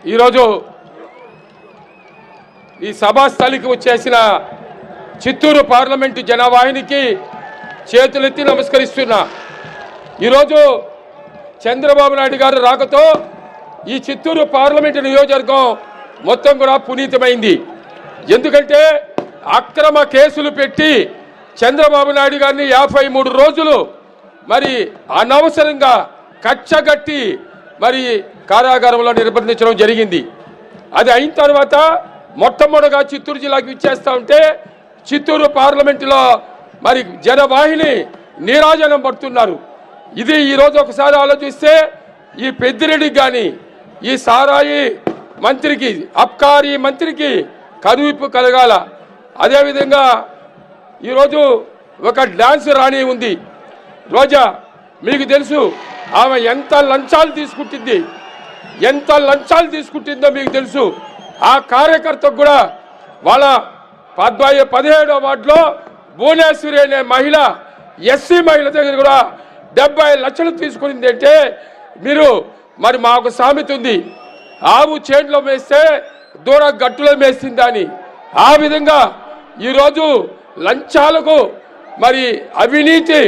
ఈరోజు ఈ సభాస్థలికి వచ్చేసిన చిత్తూరు పార్లమెంటు జనవాహినికి చేతులెత్తి నమస్కరిస్తున్నా. ఈరోజు చంద్రబాబు నాయుడు గారు రాకతో ఈ చిత్తూరు పార్లమెంటు నియోజకవర్గం మొత్తం కూడా పునీతమైంది. ఎందుకంటే అక్రమ కేసులు పెట్టి చంద్రబాబు నాయుడు గారిని 53 రోజులు మరి అనవసరంగా కచ్చగట్టి మరి కారాగారంలో నిర్బంధించడం జరిగింది. అది అయిన తర్వాత మొట్టమొదటిగా చిత్తూరు జిల్లాకి ఇచ్చేస్తా ఉంటే చిత్తూరు పార్లమెంటులో మరి జనవాహిని నీరాజనం పడుతున్నారు. ఇది ఈరోజు ఒకసారి ఆలోచిస్తే ఈ పెద్దిరెడ్డికి కానీ ఈ సారాయి మంత్రికి అబ్కారీ మంత్రికి కనువిప్పు కలగాల. అదేవిధంగా ఈరోజు ఒక డాన్స్ రాణి ఉంది రోజా, మీకు తెలుసు ఆమె ఎంత లంచాలు తీసుకుంటుందో మీకు తెలుసు. ఆ కార్యకర్తకు కూడా వాళ్ళ 17వ వార్డులో భువనేశ్వరి అనే మహిళ ఎస్సీ మహిళ దగ్గర కూడా 70 లక్షలు తీసుకునింది. అంటే మీరు మరి మాకు సామెత ఉంది, ఆవు చేనులో మేస్తే దూర గట్టులో మేస్తుందా అని. ఆ విధంగా ఈరోజు లంచాలకు మరి అవినీతి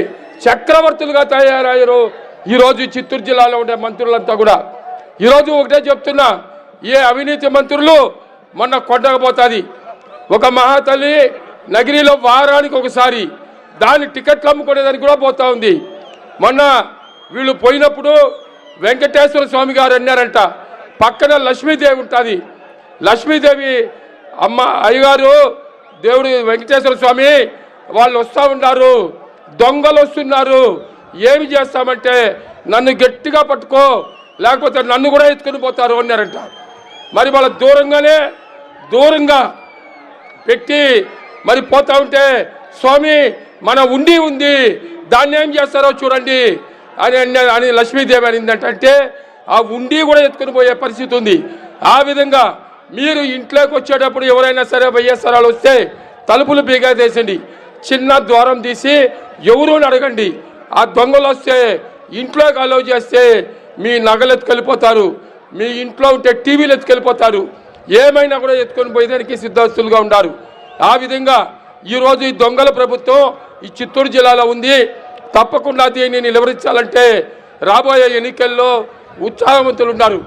చక్రవర్తులుగా తయారయ్యారు ఈరోజు చిత్తూరు జిల్లాలో ఉండే మంత్రులంతా కూడా. ఈరోజు ఒకటే చెప్తున్నా, ఏ అవినీతి మంత్రులు మొన్న కొట్టకపోతుంది. ఒక మహాతల్లి నగిరిలో వారానికి ఒకసారి దాని టికెట్లు అమ్ముకునేదానికి కూడా పోతా ఉంది. మొన్న వీళ్ళు పోయినప్పుడు వెంకటేశ్వర స్వామి గారు అన్నారంట, పక్కన లక్ష్మీదేవి ఉంటుంది, లక్ష్మీదేవి అమ్మ అయ్యగారు దేవుడు వెంకటేశ్వర స్వామి వాళ్ళు వస్తూ ఉన్నారు, దొంగలు వస్తున్నారు, ఏమి చేస్తామంటే నన్ను గట్టిగా పట్టుకో లేకపోతే నన్ను కూడా ఎత్తుకుని పోతారు అన్నారంట. మరి వాళ్ళ దూరంగా పెట్టి మరి పోతా ఉంటే స్వామి మన ఉంది దాన్ని ఏం చేస్తారో చూడండి అని లక్ష్మీదేవి అనిందంట. అంటే ఆ ఉండి కూడా ఎత్తుకుని పోయే పరిస్థితి ఉంది. ఆ విధంగా మీరు ఇంట్లోకి వచ్చేటప్పుడు ఎవరైనా సరే వైఎస్ఆర్లు వస్తే తలుపులు బీగేసేయండి, చిన్న ద్వారం తీసి ఎవరు అడగండి. ఆ దొంగలు వస్తే ఇంట్లోకి అలౌ చేస్తే మీ నగలు ఎత్తుకెళ్ళిపోతారు, మీ ఇంట్లో ఉంటే టీవీలు ఎత్తుకెళ్ళిపోతారు, ఏమైనా కూడా ఎత్తుకొని పోయేదానికి సిద్ధస్తులుగా ఉన్నారు. ఆ విధంగా ఈరోజు ఈ దొంగల ప్రభుత్వం ఈ చిత్తూరు జిల్లాలో ఉంది. తప్పకుండా దీన్ని నిలవరించాలంటే రాబోయే ఎన్నికల్లో ఉత్సాహవంతులు ఉన్నారు.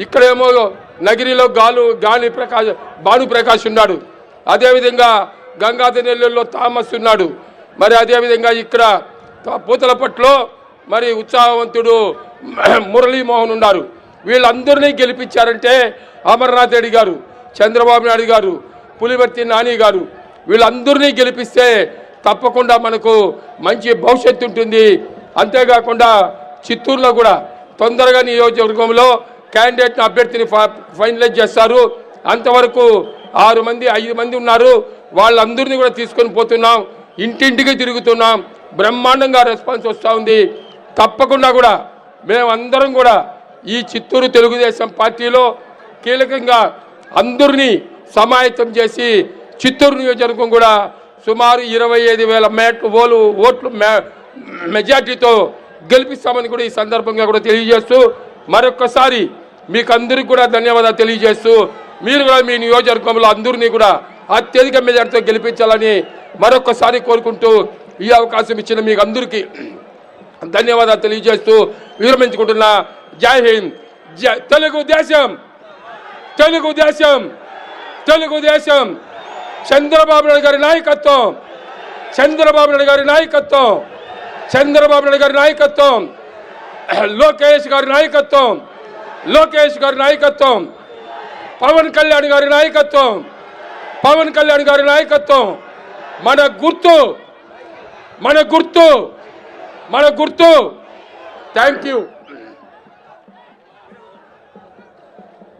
ఇక్కడేమో నగిరిలో భానుప్రకాష్ ఉన్నాడు, అదేవిధంగా గంగాధర్ నెల్లూరులో థామస్ ఉన్నాడు, మరి అదేవిధంగా ఇక్కడ పూతలపట్లో మరి ఉత్సాహవంతుడు మురళీమోహన్ ఉన్నారు. వీళ్ళందరినీ గెలిపించారంటే అమర్నాథ్ రెడ్డి గారు, చంద్రబాబు నాయుడు గారు, పులివర్తి నాని గారు, వీళ్ళందరినీ గెలిపిస్తే తప్పకుండా మనకు మంచి భవిష్యత్తు ఉంటుంది. అంతేకాకుండా చిత్తూరులో కూడా తొందరగా నియోజకవర్గంలో క్యాండిడేట్ అభ్యర్థిని ఫైనలైజ్ చేస్తారు. అంతవరకు 5 మంది ఉన్నారు, వాళ్ళందరినీ కూడా తీసుకొని పోతున్నాం, ఇంటింటికి తిరుగుతున్నాం, బ్రహ్మాండంగా రెస్పాన్స్ వస్తూ ఉంది. తప్పకుండా కూడా మేమందరం కూడా ఈ చిత్తూరు తెలుగుదేశం పార్టీలో కీలకంగా అందరినీ సమాయత్తం చేసి చిత్తూరు నియోజకవర్గం కూడా సుమారు 25,000 ఓట్లు మెజార్టీతో గెలిపిస్తామని కూడా ఈ సందర్భంగా కూడా తెలియజేస్తూ మరొక్కసారి మీకు అందరికీ కూడా ధన్యవాదాలు తెలియజేస్తూ మీరు కూడా మీ నియోజకవర్గంలో అందరినీ కూడా అత్యధిక మెజార్టీతో గెలిపించాలని మరొక్కసారి కోరుకుంటూ ఈ అవకాశం ఇచ్చిన మీకు అందరికీ ధన్యవాదాలు తెలియజేస్తూ విరమించుకుంటున్నా. జై హింద్, తెలుగుదేశం చంద్రబాబు నాయుడు గారి నాయకత్వం, లోకేష్ గారి నాయకత్వం, పవన్ కళ్యాణ్ గారి నాయకత్వం, మన గుర్తు. Thank you.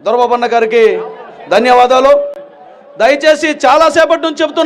దొరబాబన్న గారికి ధన్యవాదాలు. దయచేసి చాలాసేపటి నుంచి చెబుతున్నా